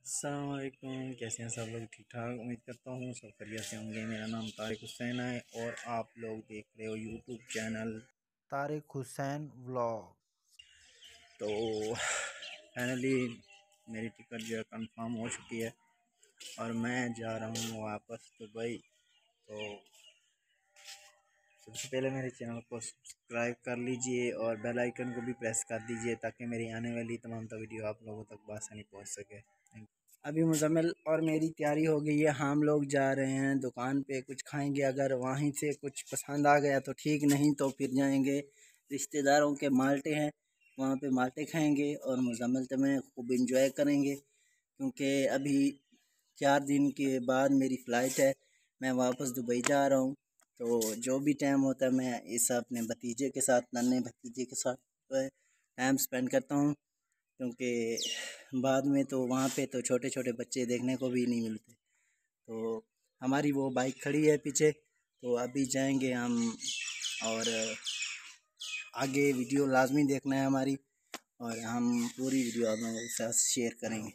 अस्सलाम वालेकुम। कैसे हैं सब लोग? ठीक ठाक, उम्मीद करता हूँ सब खैरियत से होंगे। मेरा नाम तारिक हुसैन है और आप लोग देख रहे हो YouTube channel Tariq Hussain vlog. तो फाइनली मेरी टिकट जो है कंफर्म हो चुकी है और मैं जा रहा हूँ वापस दुबई। तो सबसे पहले मेरे चैनल को सब्सक्राइब कर लीजिए और बेल आइकन को भी प्रेस कर दीजिए ताकि मेरी आने वाली तमाम वीडियो आप लोगों तक बआसानी पहुँच सके। अभी मुजम्मिल और मेरी तैयारी हो गई है। हम लोग जा रहे हैं दुकान पे, कुछ खाएंगे। अगर वहीं से कुछ पसंद आ गया तो ठीक, नहीं तो फिर जाएंगे रिश्तेदारों के माल्टे हैं, वहाँ पे माल्टे खाएंगे और मुजम्मिल तो मैं खूब इंजॉय करेंगे क्योंकि अभी 4 दिन के बाद मेरी फ़्लाइट है। मैं वापस दुबई जा रहा हूँ। तो जो भी टाइम होता है मैं इस अपने भतीजे के साथ, नन्हे भतीजे के साथ टाइम स्पेंड करता हूँ क्योंकि बाद में तो वहाँ पे तो छोटे छोटे बच्चे देखने को भी नहीं मिलते। तो हमारी वो बाइक खड़ी है पीछे, तो अभी जाएंगे हम और आगे वीडियो लाजमी देखना है हमारी, और हम पूरी वीडियो आप लोगों के साथ शेयर करेंगे।